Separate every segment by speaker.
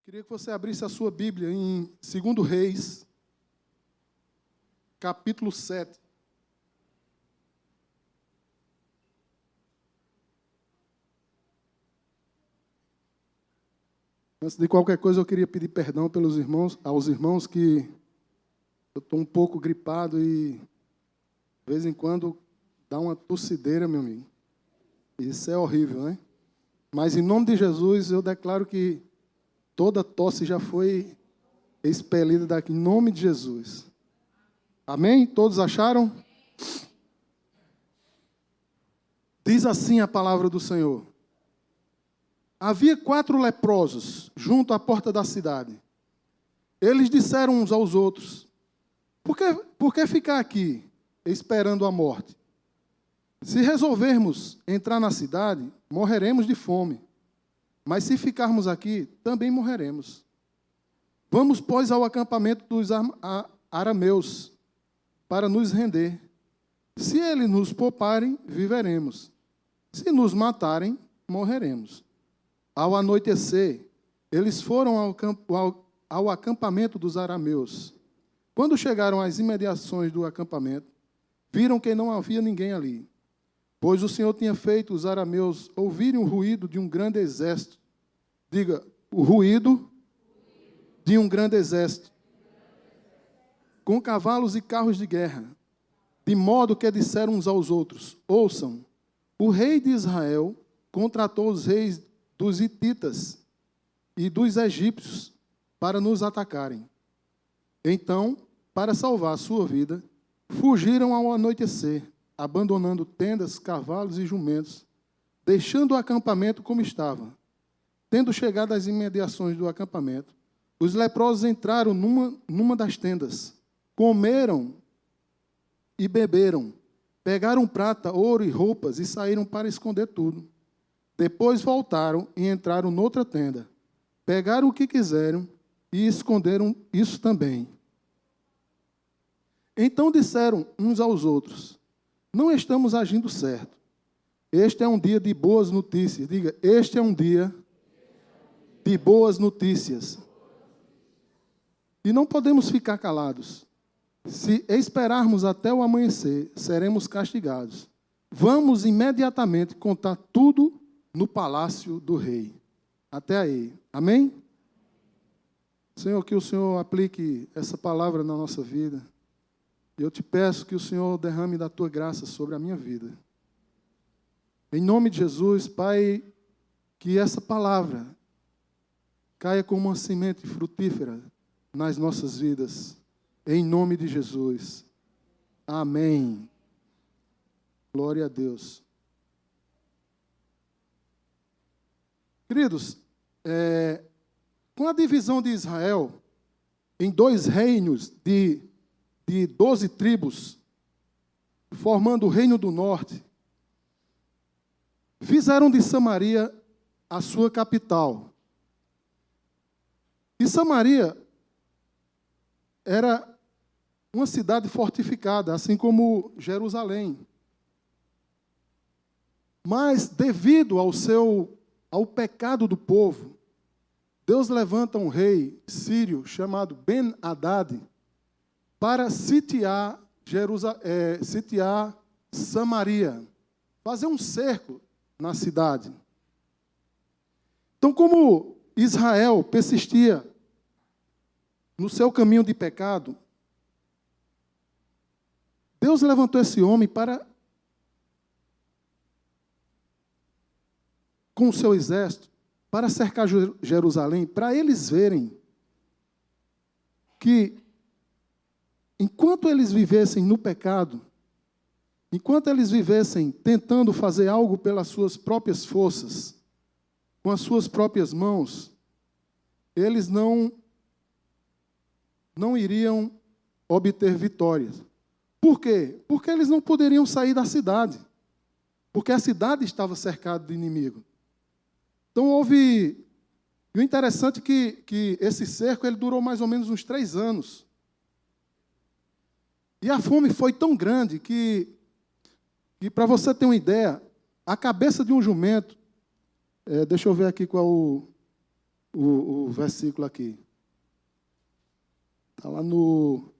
Speaker 1: Queria que você abrisse a sua Bíblia em 2 Reis, capítulo 7. Antes de qualquer coisa, eu queria pedir perdão aos irmãos que eu estou um pouco gripado e, de vez em quando, dá uma tossideira, meu amigo. Isso é horrível, né? Mas, em nome de Jesus, eu declaro que toda tosse já foi expelida daqui, em nome de Jesus. Amém? Todos acharam? Diz assim a palavra do Senhor. Havia 4 leprosos junto à porta da cidade. Eles disseram uns aos outros: Por que ficar aqui, esperando a morte? Se resolvermos entrar na cidade, morreremos de fome. Mas se ficarmos aqui, também morreremos. Vamos, pois, ao acampamento dos arameus, para nos render. Se eles nos pouparem, viveremos. Se nos matarem, morreremos. Ao anoitecer, eles foram ao acampamento dos arameus. Quando chegaram às imediações do acampamento, viram que não havia ninguém ali, pois o Senhor tinha feito os arameus ouvirem o ruído de um grande exército. Diga, o ruído de um grande exército, com cavalos e carros de guerra, de modo que disseram uns aos outros: Ouçam, o rei de Israel contratou os reis dos hititas e dos egípcios para nos atacarem. Então, para salvar a sua vida, fugiram ao anoitecer, abandonando tendas, cavalos e jumentos, deixando o acampamento como estava. Tendo chegado às imediações do acampamento, os leprosos entraram numa das tendas, comeram e beberam, pegaram prata, ouro e roupas e saíram para esconder tudo. Depois voltaram e entraram noutra tenda, pegaram o que quiseram e esconderam isso também. Então disseram uns aos outros: Não estamos agindo certo. Este é um dia de boas notícias. Diga, este é um dia de boas notícias. E não podemos ficar calados. Se esperarmos até o amanhecer, seremos castigados. Vamos imediatamente contar tudo no palácio do rei. Até aí. Amém? Senhor, que o Senhor aplique essa palavra na nossa vida. Eu te peço que o Senhor derrame da tua graça sobre a minha vida. Em nome de Jesus, Pai, que essa palavra caia como uma semente frutífera nas nossas vidas. Em nome de Jesus. Amém. Glória a Deus. Queridos, com a divisão de Israel em 2 reinos de 12 tribos, formando o reino do norte, fizeram de Samaria a sua capital. E Samaria era uma cidade fortificada, assim como Jerusalém. Mas, devido ao pecado do povo, Deus levanta um rei sírio chamado Ben-Hadad para sitiar Samaria, fazer um cerco na cidade. Então, como Israel persistia no seu caminho de pecado, Deus levantou esse homem com o seu exército, para cercar Jerusalém, para eles verem que, enquanto eles vivessem no pecado, enquanto eles vivessem tentando fazer algo pelas suas próprias forças, com as suas próprias mãos, eles não iriam obter vitórias. Por quê? Porque eles não poderiam sair da cidade, porque a cidade estava cercada de inimigo. Então houve... E o interessante é que esse cerco ele durou mais ou menos uns 3 anos. E a fome foi tão grande que para você ter uma ideia, a cabeça de um jumento, deixa eu ver aqui qual o o versículo aqui. Está lá no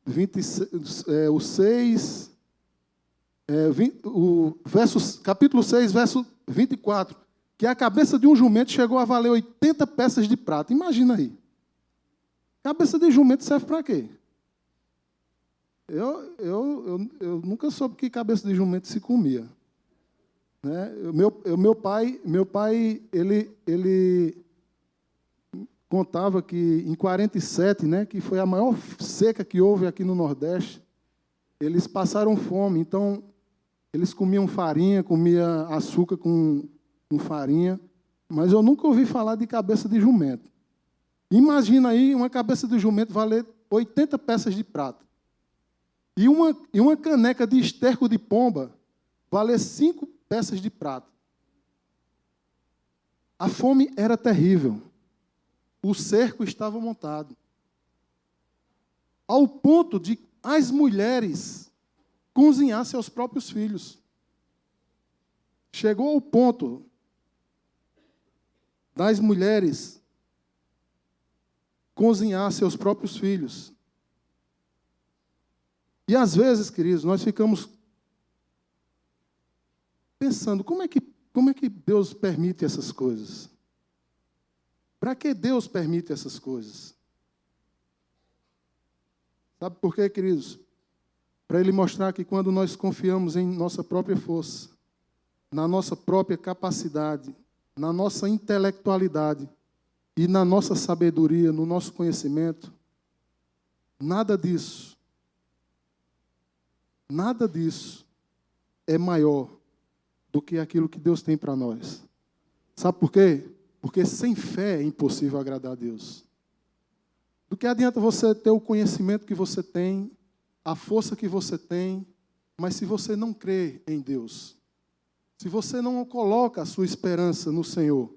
Speaker 1: 26, o 6, capítulo 6, verso 24. Que a cabeça de um jumento chegou a valer 80 peças de prata. Imagina aí. Cabeça de jumento serve para quê? Eu nunca soube que cabeça de jumento se comia. Né? Meu pai, ele contava que em 47, né, que foi a maior seca que houve aqui no Nordeste, eles passaram fome. Então, eles comiam farinha, comiam açúcar com farinha, mas eu nunca ouvi falar de cabeça de jumento. Imagina aí uma cabeça de jumento valer 80 peças de prata. E uma caneca de esterco de pomba valer 5 peças de prata. A fome era terrível. O cerco estava montado. Ao ponto de as mulheres cozinhar seus próprios filhos. Chegou ao ponto das mulheres cozinhar seus próprios filhos. E às vezes, queridos, nós ficamos pensando, como é que Deus permite essas coisas? Para que Deus permite essas coisas? Sabe por quê, queridos? Para Ele mostrar que quando nós confiamos em nossa própria força, na nossa própria capacidade, na nossa intelectualidade e na nossa sabedoria, no nosso conhecimento, nada disso é maior do que aquilo que Deus tem para nós. Sabe por quê? Porque sem fé é impossível agradar a Deus. Do que adianta você ter o conhecimento que você tem, a força que você tem, mas se você não crê em Deus, se você não coloca a sua esperança no Senhor.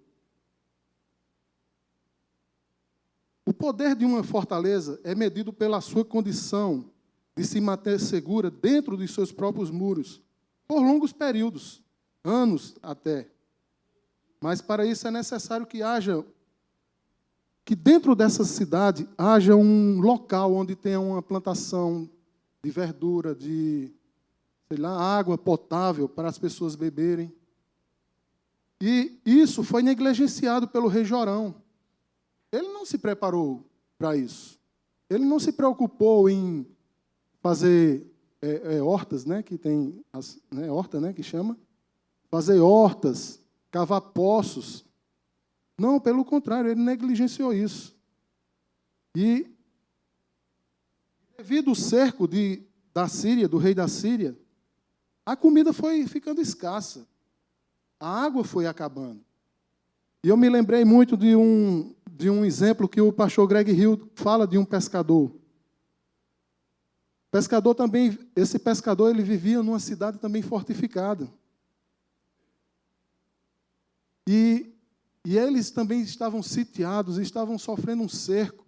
Speaker 1: O poder de uma fortaleza é medido pela sua condição de se manter segura dentro dos seus próprios muros, por longos períodos, anos até. Mas para isso é necessário que dentro dessa cidade haja um local onde tenha uma plantação de verdura, de, água potável para as pessoas beberem. E isso foi negligenciado pelo rei Jorão. Ele não se preparou para isso. Ele não se preocupou em fazer hortas, né, que tem horta, né, que chama, fazer hortas, cavar poços. Não, pelo contrário, ele negligenciou isso. E devido ao cerco da Síria, do rei da Síria, a comida foi ficando escassa. A água foi acabando. E eu me lembrei muito de um exemplo que o pastor Greg Hill fala de um pescador. Esse pescador, ele vivia numa cidade também fortificada. E eles também estavam sitiados, estavam sofrendo um cerco.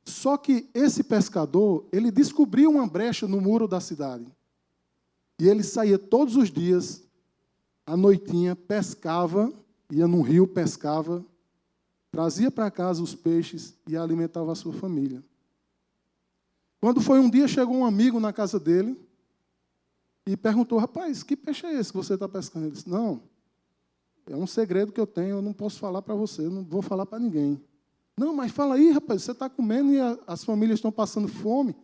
Speaker 1: Só que esse pescador, ele descobriu uma brecha no muro da cidade. E ele saía todos os dias, à noitinha, pescava, ia num rio, pescava, trazia para casa os peixes e alimentava a sua família. Quando foi um dia, chegou um amigo na casa dele e perguntou, rapaz, que peixe é esse que você está pescando? Ele disse, não, é um segredo que eu tenho, eu não posso falar para você, eu não vou falar para ninguém. Não, mas fala aí, rapaz, você está comendo e as famílias estão passando fome.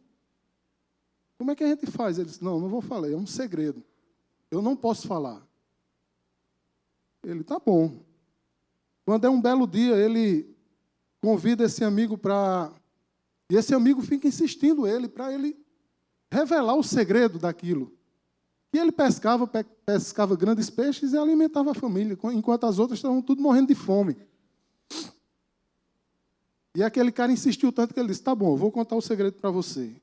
Speaker 1: Como é que a gente faz? Ele disse, não vou falar, é um segredo. Eu não posso falar. Ele, tá bom. Quando é um belo dia, ele convida esse amigo para... E esse amigo fica insistindo para ele revelar o segredo daquilo. E ele pescava grandes peixes e alimentava a família, enquanto as outras estavam tudo morrendo de fome. E aquele cara insistiu tanto que ele disse, tá bom, eu vou contar o segredo para você.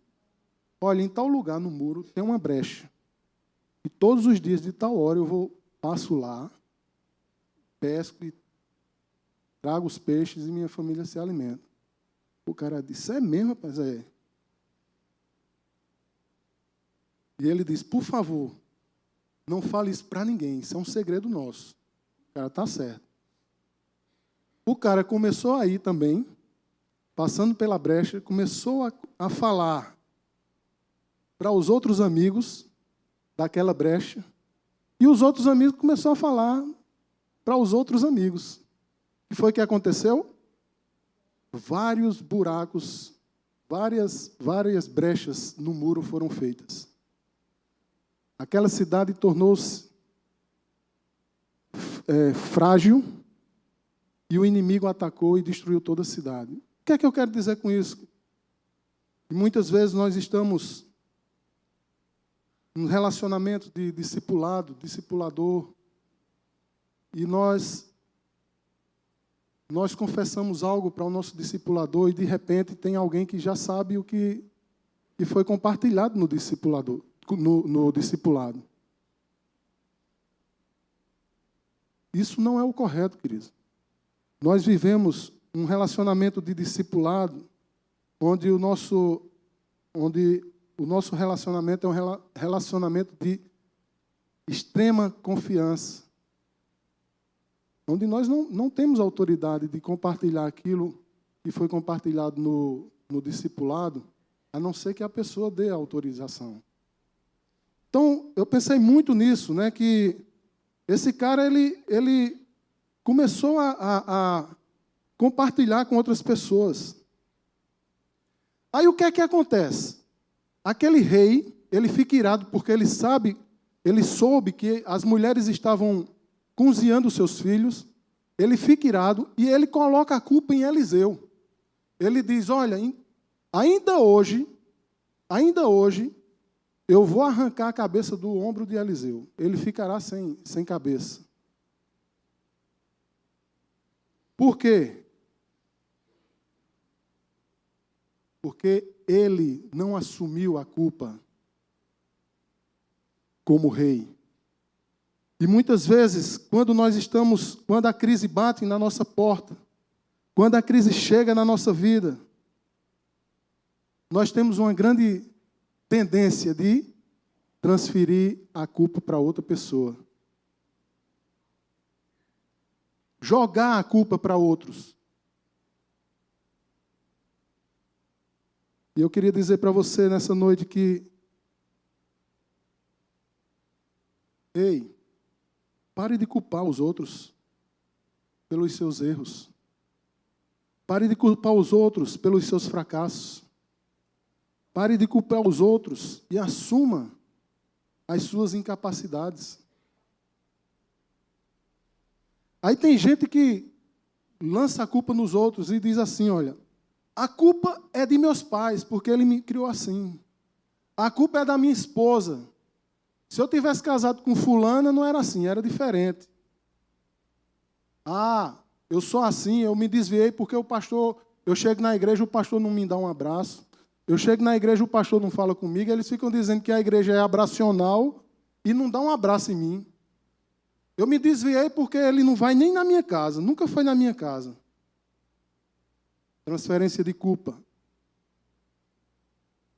Speaker 1: Olha, em tal lugar no muro tem uma brecha. E todos os dias de tal hora passo lá, pesco e trago os peixes e minha família se alimenta. O cara disse, é mesmo, rapaz? É. E ele disse, por favor, não fale isso para ninguém, isso é um segredo nosso. O cara está certo. o cara começou a ir também, passando pela brecha, começou a falar para os outros amigos daquela brecha, e os outros amigos começaram a falar para os outros amigos. O que foi que aconteceu? Vários buracos, várias brechas no muro foram feitas. Aquela cidade tornou-se frágil, e o inimigo atacou e destruiu toda a cidade. O que é que eu quero dizer com isso? E muitas vezes nós estamos num relacionamento de discipulado, discipulador, e nós confessamos algo para o nosso discipulador e, de repente, tem alguém que já sabe o que foi compartilhado no discipulador, no discipulado. Isso não é o correto, queridos. Nós vivemos um relacionamento de discipulado onde o nosso relacionamento é um relacionamento de extrema confiança, onde nós não temos autoridade de compartilhar aquilo que foi compartilhado no discipulado, a não ser que a pessoa dê a autorização. Então, eu pensei muito nisso, né, que esse cara, ele começou a compartilhar com outras pessoas. Aí o que é que acontece? Aquele rei, ele fica irado porque ele soube que as mulheres estavam cozinhando seus filhos, ele fica irado e ele coloca a culpa em Eliseu. Ele diz, olha, ainda hoje, eu vou arrancar a cabeça do ombro de Eliseu. Ele ficará sem cabeça. Por quê? Porque ele não assumiu a culpa como rei. E muitas vezes, quando a crise bate na nossa porta, quando a crise chega na nossa vida, nós temos uma grande tendência de transferir a culpa para outra pessoa. Jogar a culpa para outros. E eu queria dizer para você nessa noite que, ei, pare de culpar os outros pelos seus erros. Pare de culpar os outros pelos seus fracassos. Pare de culpar os outros e assuma as suas incapacidades. Aí tem gente que lança a culpa nos outros e diz assim, olha, a culpa é de meus pais, porque ele me criou assim. A culpa é da minha esposa. Se eu tivesse casado com fulana, não era assim, era diferente. Ah, eu sou assim, eu me desviei porque eu chego na igreja, o pastor não me dá um abraço. Eu chego na igreja, o pastor não fala comigo, eles ficam dizendo que a igreja é abracional e não dá um abraço em mim. Eu me desviei porque ele não vai nem na minha casa, nunca foi na minha casa. Transferência de culpa.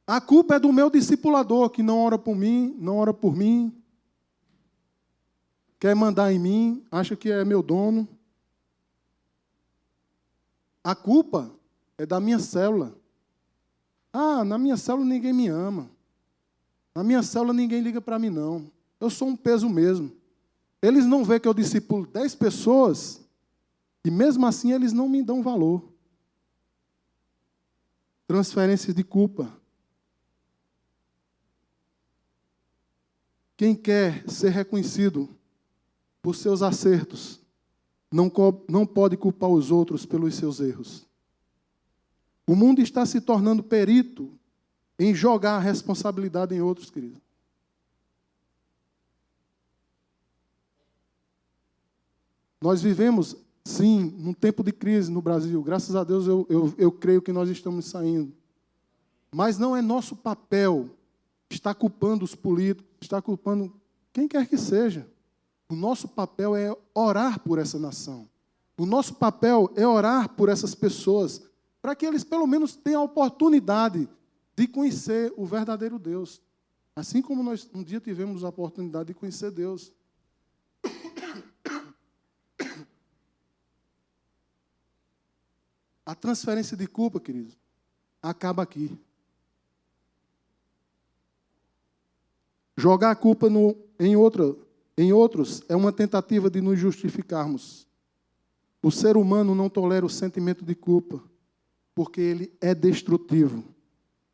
Speaker 1: A culpa é do meu discipulador, que não ora por mim, quer mandar em mim, acha que é meu dono. A culpa é da minha célula. Ah, na minha célula ninguém me ama. Na minha célula ninguém liga para mim, não. Eu sou um peso mesmo. Eles não veem que eu discipulo 10 pessoas e mesmo assim eles não me dão valor. Transferência de culpa. Quem quer ser reconhecido por seus acertos não pode culpar os outros pelos seus erros. O mundo está se tornando perito em jogar a responsabilidade em outros, queridos. Nós vivemos, sim, num tempo de crise no Brasil. Graças a Deus eu creio que nós estamos saindo. Mas não é nosso papel estar culpando os políticos, estar culpando quem quer que seja. O nosso papel é orar por essa nação. O nosso papel é orar por essas pessoas, para que eles pelo menos tenham a oportunidade de conhecer o verdadeiro Deus. Assim como nós um dia tivemos a oportunidade de conhecer Deus. A transferência de culpa, queridos, acaba aqui. Jogar a culpa em outros é uma tentativa de nos justificarmos. O ser humano não tolera o sentimento de culpa, porque ele é destrutivo.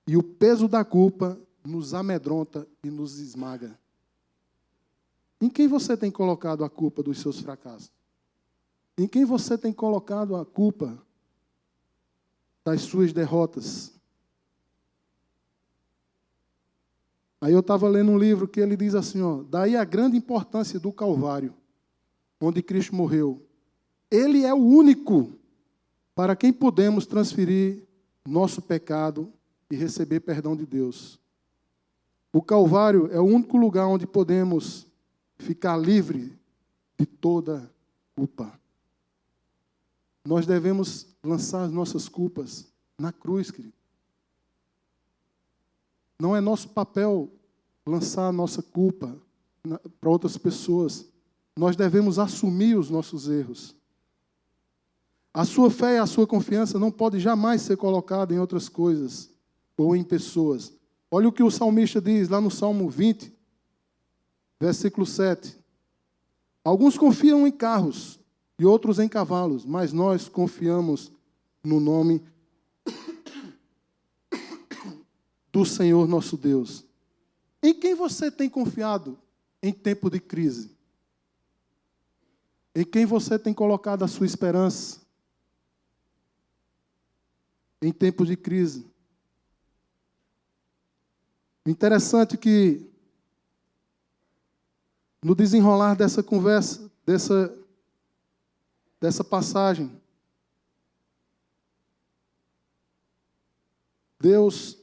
Speaker 1: E o peso da culpa nos amedronta e nos esmaga. Em quem você tem colocado a culpa dos seus fracassos? Em quem você tem colocado a culpa das suas derrotas? Aí eu estava lendo um livro que ele diz assim, daí a grande importância do Calvário, onde Cristo morreu. Ele é o único para quem podemos transferir nosso pecado e receber perdão de Deus. O Calvário é o único lugar onde podemos ficar livre de toda culpa. Nós devemos lançar as nossas culpas na cruz, querido. Não é nosso papel lançar a nossa culpa para outras pessoas. Nós devemos assumir os nossos erros. A sua fé e a sua confiança não pode jamais ser colocada em outras coisas ou em pessoas. Olha o que o salmista diz lá no Salmo 20, versículo 7. Alguns confiam em carros e outros em cavalos, mas nós confiamos no nome do Senhor nosso Deus. Em quem você tem confiado em tempo de crise? Em quem você tem colocado a sua esperança? Em tempos de crise. Interessante que, no desenrolar dessa conversa, dessa passagem, Deus,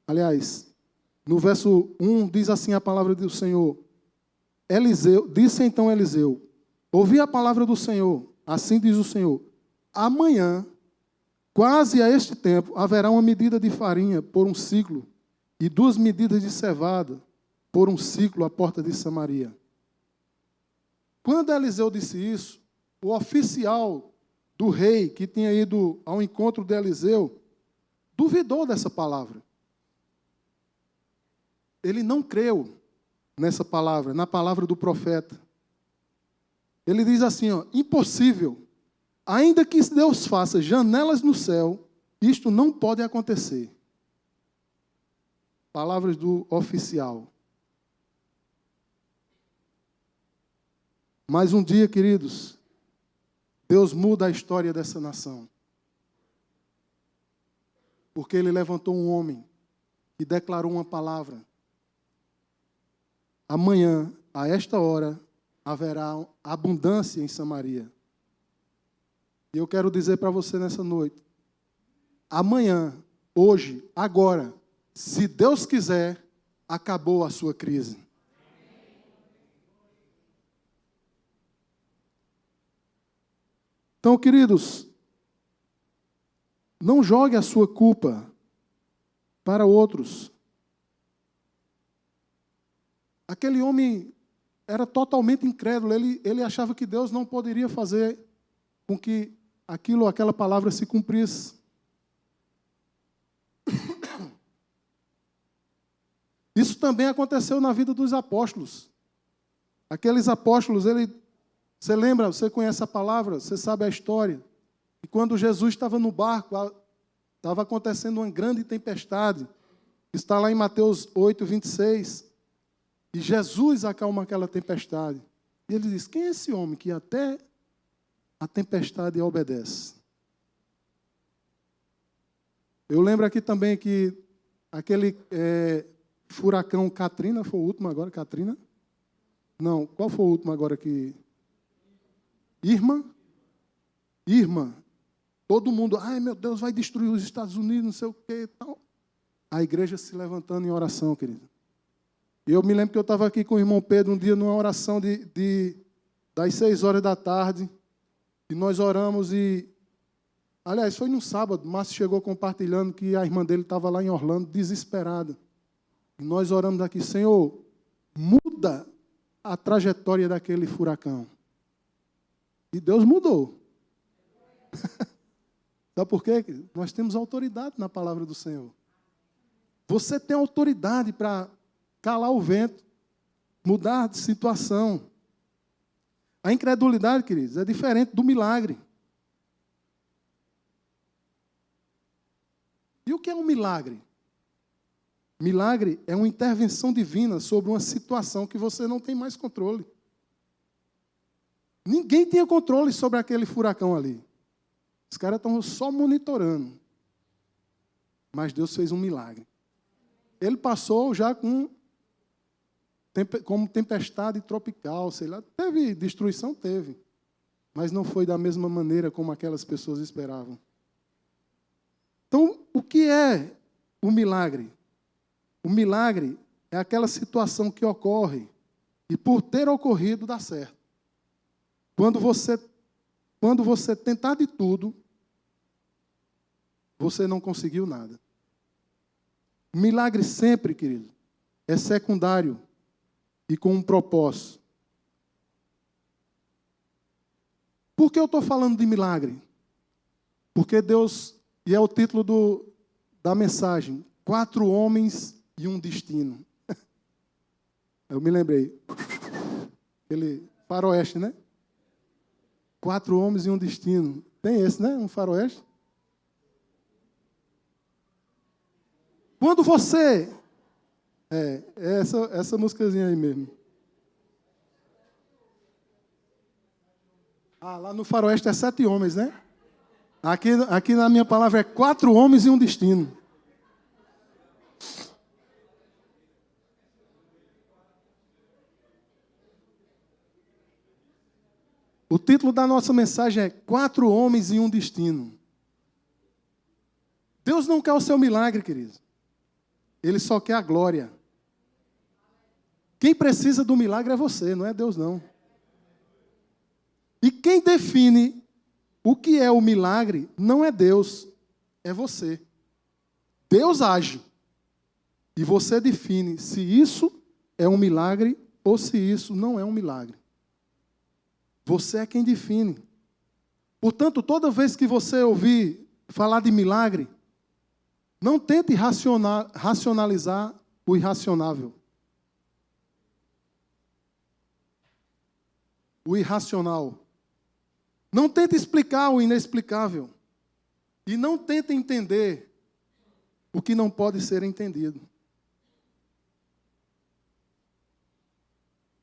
Speaker 1: aliás, no verso 1 diz assim a palavra do Senhor. Disse então Eliseu, ouvi a palavra do Senhor, assim diz o Senhor, amanhã, quase a este tempo, haverá uma medida de farinha por um ciclo e 2 medidas de cevada por um ciclo à porta de Samaria. Quando Eliseu disse isso, o oficial do rei que tinha ido ao encontro de Eliseu duvidou dessa palavra. Ele não creu nessa palavra, na palavra do profeta. Ele diz assim, impossível. Ainda que Deus faça janelas no céu, isto não pode acontecer. Palavras do oficial. Mas um dia, queridos, Deus muda a história dessa nação. Porque Ele levantou um homem e declarou uma palavra. Amanhã, a esta hora, haverá abundância em Samaria. E eu quero dizer para você nessa noite, amanhã, hoje, agora, se Deus quiser, acabou a sua crise. Então, queridos, não jogue a sua culpa para outros. Aquele homem era totalmente incrédulo, ele achava que Deus não poderia fazer com que aquela palavra se cumprisse. Isso também aconteceu na vida dos apóstolos. Aqueles apóstolos, você lembra, você conhece a palavra, você sabe a história. E quando Jesus estava no barco, estava acontecendo uma grande tempestade. Está lá em Mateus 8, 26. E Jesus acalma aquela tempestade. E ele diz, quem é esse homem que até a tempestade obedece? Eu lembro aqui também que aquele furacão Katrina, foi o último agora, Katrina? Não, qual foi o último agora que... Irma. Todo mundo, ai meu Deus, vai destruir os Estados Unidos, não sei o quê e tal. A igreja se levantando em oração, querido. E eu me lembro que eu estava aqui com o irmão Pedro um dia numa oração das 6 horas da tarde. E nós oramos e... Aliás, foi num sábado, Márcio chegou compartilhando que a irmã dele estava lá em Orlando, desesperada. E nós oramos aqui, Senhor, muda a trajetória daquele furacão. E Deus mudou. Sabe por quê? Nós temos autoridade na palavra do Senhor. Você tem autoridade para calar o vento, mudar de situação. A incredulidade, queridos, é diferente do milagre. E o que é um milagre? Milagre é uma intervenção divina sobre uma situação que você não tem mais controle. Ninguém tinha controle sobre aquele furacão ali. Os caras estão só monitorando. Mas Deus fez um milagre. Ele passou já como tempestade tropical, sei lá. Teve destruição? Teve. Mas não foi da mesma maneira como aquelas pessoas esperavam. Então, o que é o milagre? O milagre é aquela situação que ocorre e por ter ocorrido dá certo. Quando você tentar de tudo, você não conseguiu nada. O milagre sempre, querido, é secundário e com um propósito. Por que eu estou falando de milagre? Porque Deus, e é o título da mensagem, 4 homens e um destino. Eu me lembrei. Aquele faroeste, né? 4 homens e um destino. Tem esse, né? Um faroeste. Quando você... É essa musicazinha aí mesmo. Ah, lá no faroeste é 7 homens, né? Aqui na minha palavra é 4 homens e um destino. O título da nossa mensagem é 4 homens e um destino. Deus não quer o seu milagre, querido. Ele só quer a glória. Quem precisa do milagre é você, não é Deus, não. E quem define o que é o milagre não é Deus, é você. Deus age. E você define se isso é um milagre ou se isso não é um milagre. Você é quem define. Portanto, toda vez que você ouvir falar de milagre, não tente racionalizar o irracionável. O irracional. Não tente explicar o inexplicável. E não tente entender o que não pode ser entendido.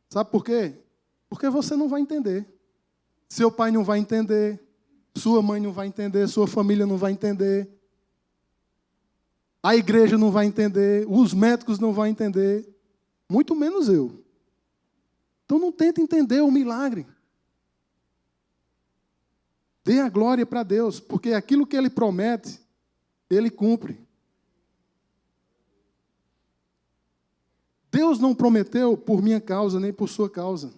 Speaker 1: Sabe por quê? Porque você não vai entender. Seu pai não vai entender. Sua mãe não vai entender. Sua família não vai entender. A igreja não vai entender. Os médicos não vão entender. Muito menos eu. Então não tente entender o milagre. Dê a glória para Deus, porque aquilo que Ele promete, Ele cumpre. Deus não prometeu por minha causa, nem por sua causa.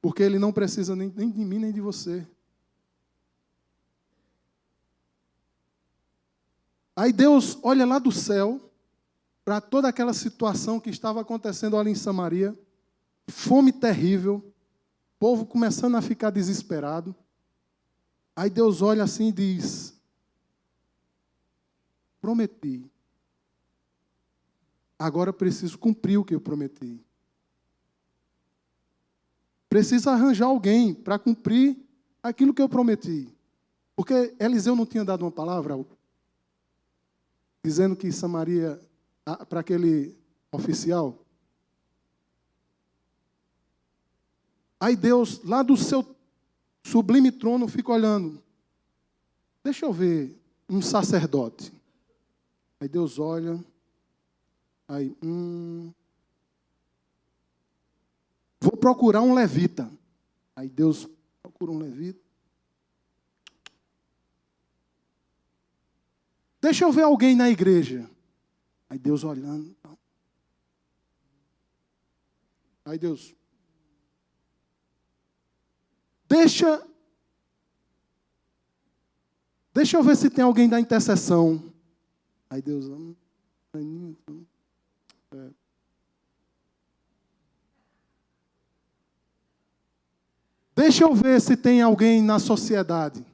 Speaker 1: Porque Ele não precisa nem de mim, nem de você. Aí Deus olha lá do céu, para toda aquela situação que estava acontecendo ali em Samaria, fome terrível, povo começando a ficar desesperado. Aí Deus olha assim e diz: prometi. Agora preciso cumprir o que eu prometi. Preciso arranjar alguém para cumprir aquilo que eu prometi. Porque Eliseu não tinha dado uma palavra dizendo que Samaria, para aquele oficial. Aí Deus, lá do seu sublime trono, fica olhando. Deixa eu ver um sacerdote. Aí Deus olha. Aí, vou procurar um levita. Aí Deus procura um levita. Deixa eu ver alguém na igreja. Aí Deus olhando. Aí Deus... Deixa eu ver se tem alguém da intercessão. Aí Deus... Deixa eu ver se tem alguém na sociedade.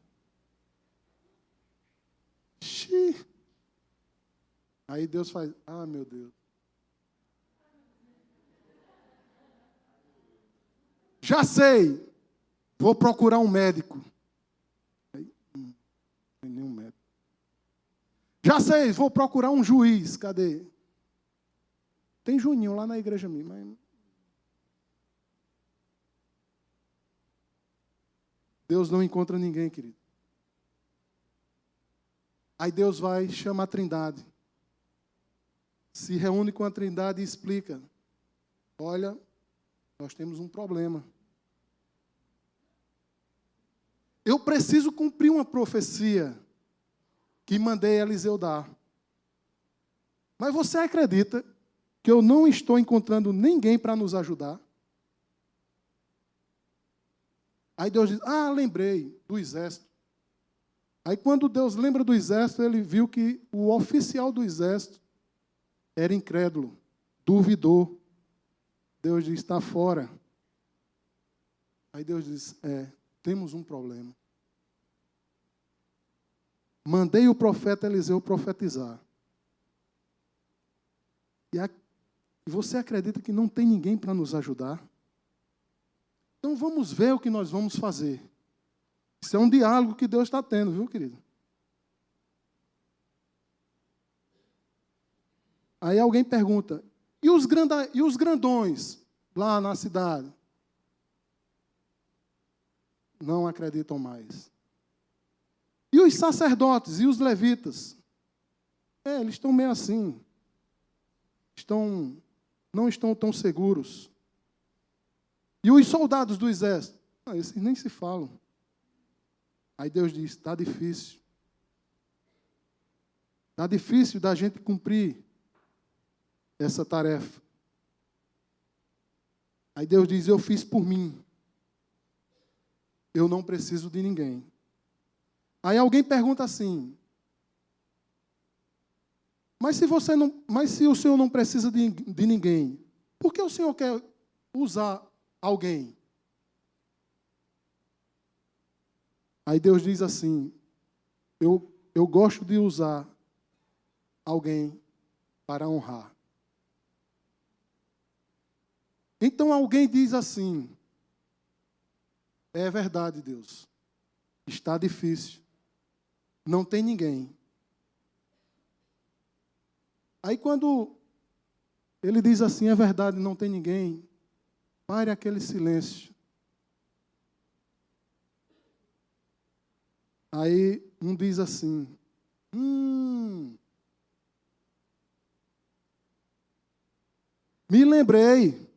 Speaker 1: Aí Deus faz, meu Deus. Já sei, vou procurar um médico. Aí, não tem nenhum médico. Já sei, vou procurar um juiz. Cadê? Tem Juninho lá na igreja minha, mas... Deus não encontra ninguém, querido. Aí Deus vai, chama a Trindade. Se reúne com a Trindade e explica. Olha, nós temos um problema. Eu preciso cumprir uma profecia que mandei Eliseu dar. Mas você acredita que eu não estou encontrando ninguém para nos ajudar? Aí Deus diz, lembrei do exército. Aí quando Deus lembra do exército, ele viu que o oficial do exército era incrédulo, duvidou. Deus diz, está fora. Aí Deus diz, temos um problema. Mandei o profeta Eliseu profetizar. E você acredita que não tem ninguém para nos ajudar? Então vamos ver o que nós vamos fazer. Isso é um diálogo que Deus está tendo, viu, querido? Aí alguém pergunta, e os grandões lá na cidade? Não acreditam mais. E os sacerdotes e os levitas? Eles estão meio assim. Não estão tão seguros. E os soldados do exército? Esses nem se falam. Aí Deus diz, está difícil. Está difícil da gente cumprir essa tarefa. Aí Deus diz, eu fiz por mim. Eu não preciso de ninguém. Aí alguém pergunta assim, mas se o Senhor não precisa de ninguém, por que o Senhor quer usar alguém? Aí Deus diz assim, eu gosto de usar alguém para honrar. Então alguém diz assim, é verdade, Deus, está difícil, não tem ninguém. Aí quando ele diz assim, é verdade, não tem ninguém, pare aquele silêncio. Aí um diz assim, me lembrei.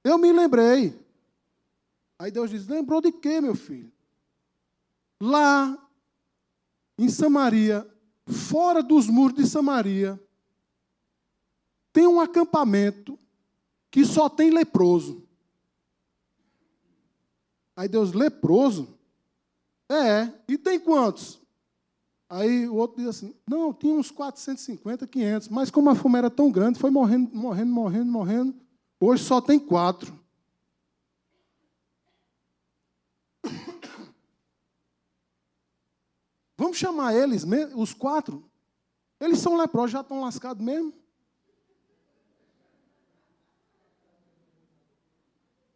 Speaker 1: Eu me lembrei. Aí Deus diz, lembrou de quê, meu filho? Lá em Samaria, fora dos muros de Samaria, tem um acampamento que só tem leproso. Aí Deus, leproso? E tem quantos? Aí o outro diz assim, não, tinha uns 450, 500, mas como a fome era tão grande, foi morrendo. Hoje só tem 4. Vamos chamar eles, os 4. Eles são leprosos, já estão lascados mesmo.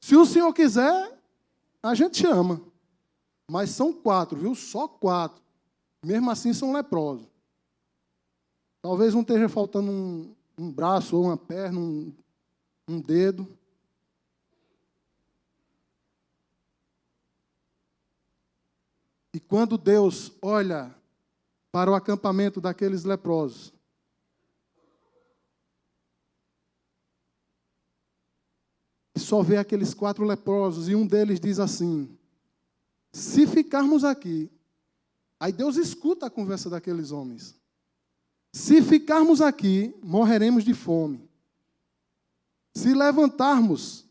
Speaker 1: Se o Senhor quiser, a gente chama. Mas são 4, viu? Só 4. Mesmo assim são leprosos. Talvez não esteja faltando um braço ou uma perna, um dedo. E quando Deus olha para o acampamento daqueles leprosos, e só vê aqueles 4 leprosos, e um deles diz assim, se ficarmos aqui, aí Deus escuta a conversa daqueles homens, se ficarmos aqui, morreremos de fome. Se levantarmos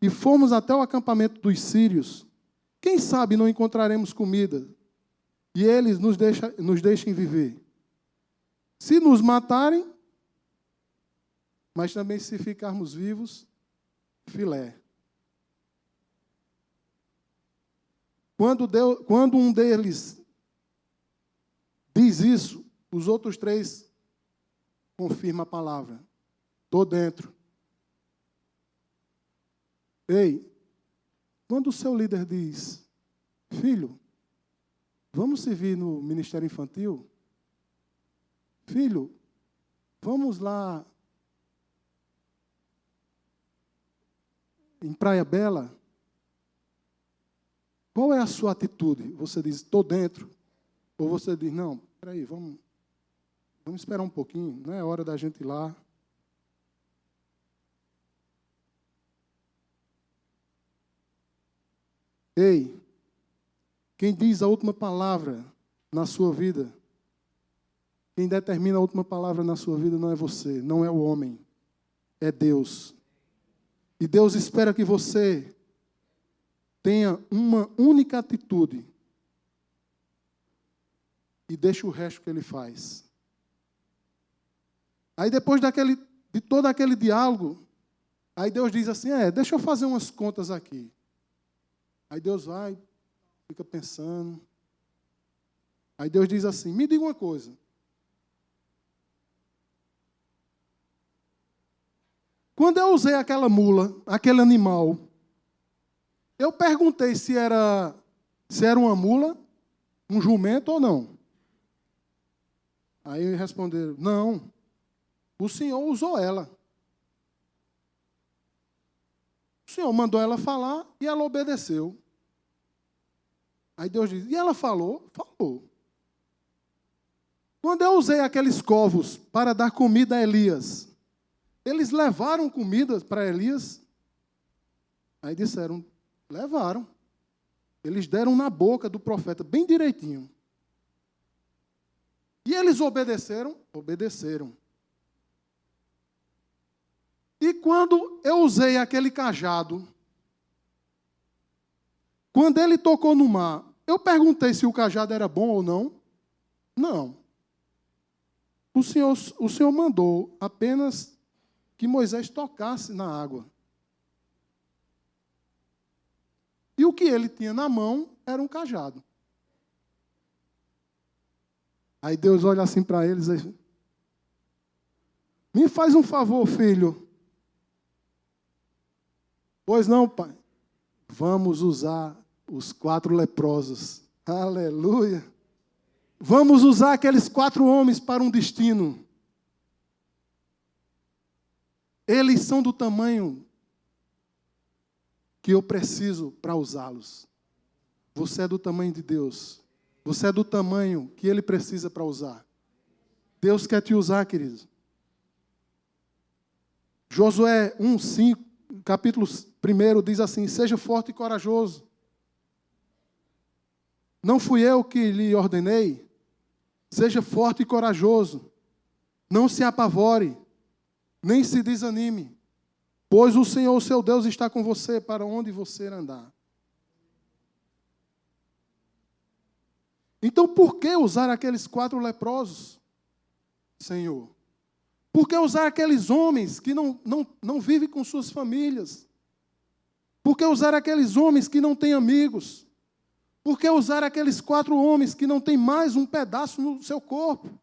Speaker 1: e formos até o acampamento dos sírios, quem sabe não encontraremos comida e eles nos deixem viver. Se nos matarem, mas também se ficarmos vivos, filé. Quando um deles diz isso, os outros três confirmam a palavra. Estou dentro. Ei, quando o seu líder diz, filho, vamos servir no ministério infantil? Filho, vamos lá em Praia Bela? Qual é a sua atitude? Você diz, estou dentro. Ou você diz, não, espera aí, vamos esperar um pouquinho, não é hora da gente ir lá. Ei, quem diz a última palavra na sua vida, quem determina a última palavra na sua vida não é você, não é o homem, é Deus. E Deus espera que você tenha uma única atitude e deixe o resto que Ele faz. Aí depois de todo aquele diálogo, aí Deus diz assim, deixa eu fazer umas contas aqui. Aí Deus vai, fica pensando. Aí Deus diz assim, me diga uma coisa. Quando eu usei aquela mula, aquele animal, eu perguntei se era uma mula, um jumento ou não. Aí responderam, não, o Senhor usou ela. O Senhor mandou ela falar e ela obedeceu. Aí Deus diz, e ela falou? Falou. Quando eu usei aqueles covos para dar comida a Elias, eles levaram comida para Elias? Aí disseram, levaram. Eles deram na boca do profeta, bem direitinho. E eles obedeceram? Obedeceram. E quando eu usei aquele cajado, quando ele tocou no mar, eu perguntei se o cajado era bom ou não? Não. O Senhor mandou apenas que Moisés tocasse na água. E o que ele tinha na mão era um cajado. Aí Deus olha assim para eles e diz, me faz um favor, filho. Pois não, pai. Vamos usar os 4 leprosos. Aleluia. Vamos usar aqueles 4 homens para um destino. Eles são do tamanho que eu preciso para usá-los. Você é do tamanho de Deus. Você é do tamanho que Ele precisa para usar. Deus quer te usar, querido. Josué 1:5, capítulo 1, diz assim, seja forte e corajoso. Não fui eu que lhe ordenei? Seja forte e corajoso. Não se apavore, nem se desanime, pois o Senhor, o seu Deus, está com você para onde você andar. Então, por que usar aqueles 4 leprosos, Senhor? Por que usar aqueles homens que não vivem com suas famílias? Por que usar aqueles homens que não têm amigos? Por que usar aqueles 4 homens que não têm mais um pedaço no seu corpo?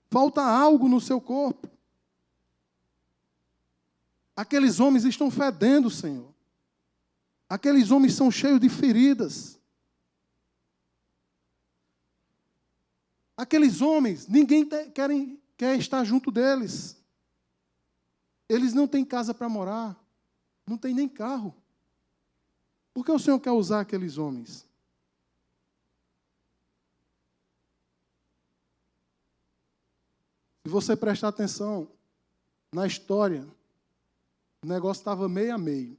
Speaker 1: Falta algo no seu corpo. Aqueles homens estão fedendo, Senhor. Aqueles homens são cheios de feridas. Aqueles homens, ninguém quer estar junto deles. Eles não têm casa para morar. Não têm nem carro. Por que o Senhor quer usar aqueles homens? Se você prestar atenção na história, o negócio estava meio a meio.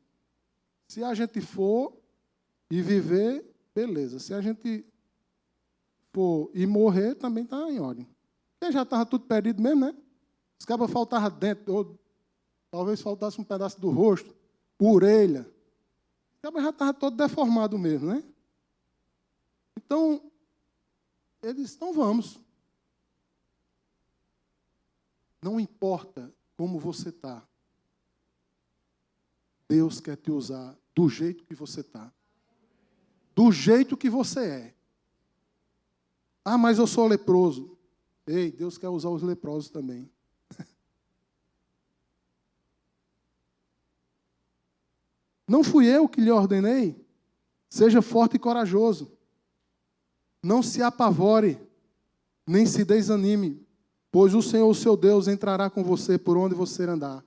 Speaker 1: Se a gente for e viver, beleza. Se a gente for e morrer, também está em ordem. Porque já estava tudo perdido mesmo, né? Os cabas faltavam dentro, ou talvez faltasse um pedaço do rosto, orelha. Os cabas já estavam todo deformado mesmo, né? Então, eles, então vamos. Não importa como você está. Deus quer te usar do jeito que você está. do jeito que você é. Ah, mas eu sou leproso. Ei, Deus quer usar os leprosos também. Não fui eu que lhe ordenei? Seja forte e corajoso. Não se apavore, nem se desanime, pois o Senhor, o seu Deus, entrará com você por onde você andar.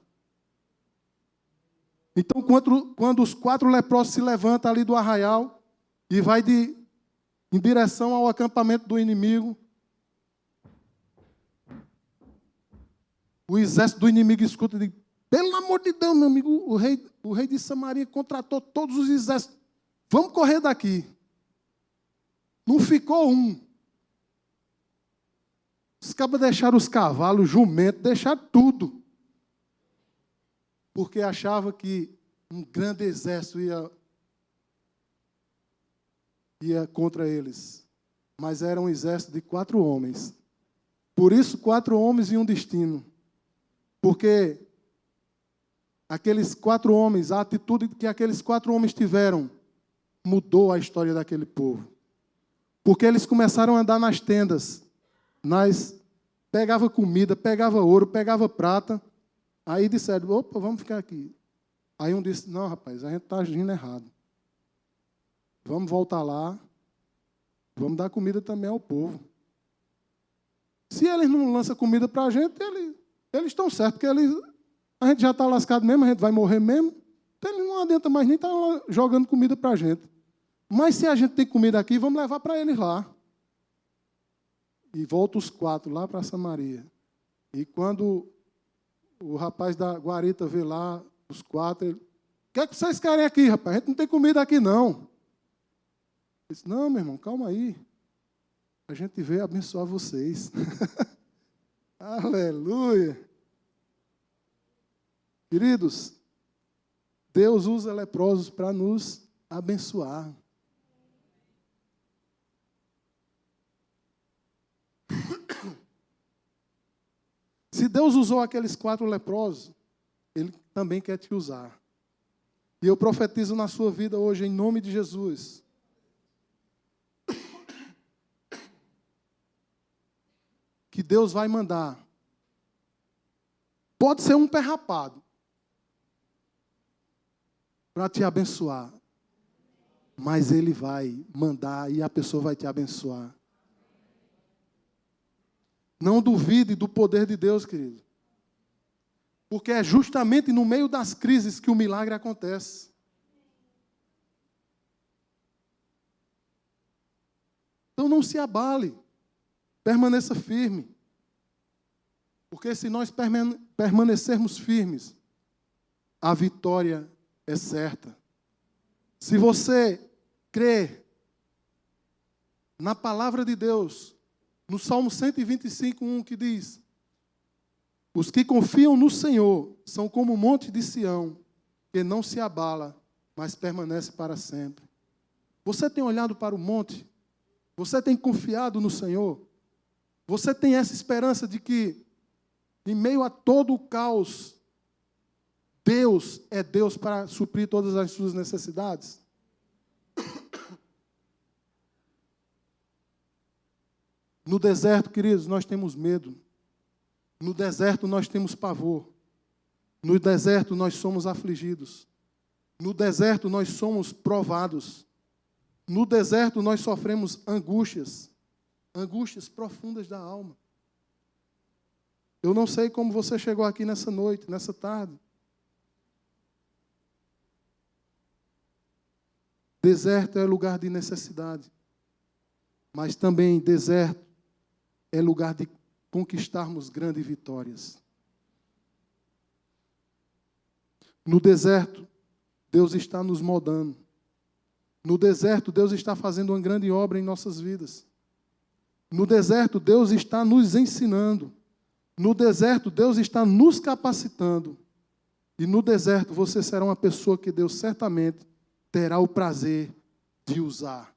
Speaker 1: Então, quando os 4 leprosos se levantam ali do arraial e vai em direção ao acampamento do inimigo, o exército do inimigo escuta e diz: pelo amor de Deus, meu amigo, o rei de Samaria contratou todos os exércitos. Vamos correr daqui. Não ficou um. Os cabas deixaram os cavalos, jumentos, deixaram tudo. Porque achava que um grande exército ia contra eles. Mas era um exército de 4 homens. Por isso, 4 homens e um destino. Porque aqueles 4 homens, a atitude que aqueles 4 homens tiveram, mudou a história daquele povo. Porque eles começaram a andar nas tendas, pegava comida, pegava ouro, pegava prata. Aí disseram: opa, vamos ficar aqui. Aí um disse: não, rapaz, a gente está agindo errado. Vamos voltar lá, vamos dar comida também ao povo. Se eles não lançam comida para a gente, eles estão certos, porque a gente já está lascado mesmo, a gente vai morrer mesmo. Então eles não adianta mais nem estar jogando comida para a gente. Mas se a gente tem comida aqui, vamos levar para eles lá. E volta os 4 lá para Samaria. E quando o rapaz da guarita vê lá os 4, ele: o que é que vocês querem aqui, rapaz? A gente não tem comida aqui, não. Ele disse: não, meu irmão, calma aí. A gente veio abençoar vocês. Aleluia. Queridos, Deus usa leprosos para nos abençoar. Se Deus usou aqueles 4 leprosos, Ele também quer te usar. E eu profetizo na sua vida hoje, em nome de Jesus. Que Deus vai mandar. Pode ser um pé rapado, para te abençoar. Mas Ele vai mandar e a pessoa vai te abençoar. Não duvide do poder de Deus, querido. Porque é justamente no meio das crises que o milagre acontece. Então não se abale. Permaneça firme. Porque se nós permanecermos firmes, a vitória é certa. Se você crer na palavra de Deus, no Salmo 125:1, que diz: os que confiam no Senhor são como o monte de Sião, que não se abala, mas permanece para sempre. Você tem olhado para o monte? Você tem confiado no Senhor? Você tem essa esperança de que, em meio a todo o caos, Deus é Deus para suprir todas as suas necessidades? No deserto, queridos, nós temos medo. No deserto, nós temos pavor. No deserto, nós somos afligidos. No deserto, nós somos provados. No deserto, nós sofremos angústias. Angústias profundas da alma. Eu não sei como você chegou aqui nessa noite, nessa tarde. Deserto é lugar de necessidade. Mas também deserto é lugar de conquistarmos grandes vitórias. No deserto, Deus está nos moldando. No deserto, Deus está fazendo uma grande obra em nossas vidas. No deserto, Deus está nos ensinando. No deserto, Deus está nos capacitando. E no deserto, você será uma pessoa que Deus certamente terá o prazer de usar.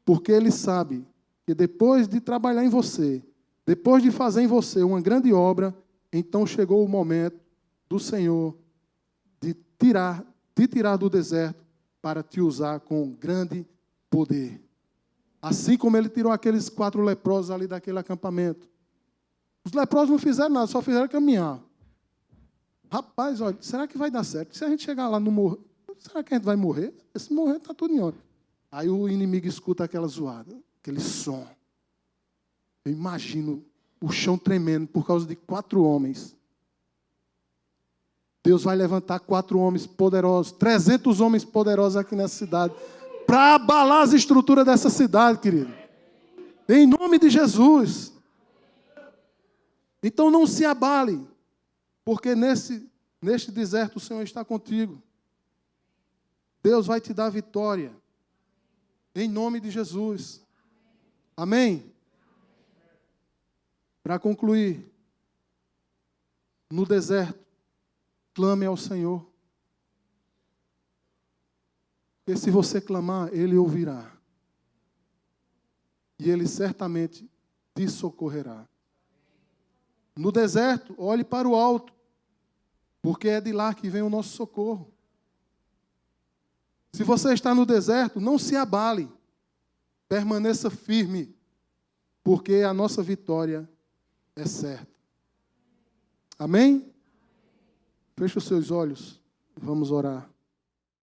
Speaker 1: Porque Ele sabe que depois de trabalhar em você, depois de fazer em você uma grande obra, então chegou o momento do Senhor de te tirar do deserto para te usar com grande poder. Assim como ele tirou aqueles 4 leprosos ali daquele acampamento. Os leprosos não fizeram nada, só fizeram caminhar. Rapaz, olha, será que vai dar certo? Se a gente chegar lá no morrer, será que a gente vai morrer? Se morrer, está tudo em ordem. Aí o inimigo escuta aquela zoada, aquele som. Eu imagino o chão tremendo por causa de 4 homens. Deus vai levantar 4 homens poderosos, 300 homens poderosos aqui nessa cidade, para abalar as estruturas dessa cidade, querido. Em nome de Jesus. Então não se abale, porque neste deserto o Senhor está contigo. Deus vai te dar vitória. Em nome de Jesus. Amém? Para concluir, no deserto, clame ao Senhor. Porque se você clamar, Ele ouvirá. E Ele certamente te socorrerá. No deserto, olhe para o alto, porque é de lá que vem o nosso socorro. Se você está no deserto, não se abale. Permaneça firme, porque a nossa vitória é certa. Amém? Feche os seus olhos, vamos orar.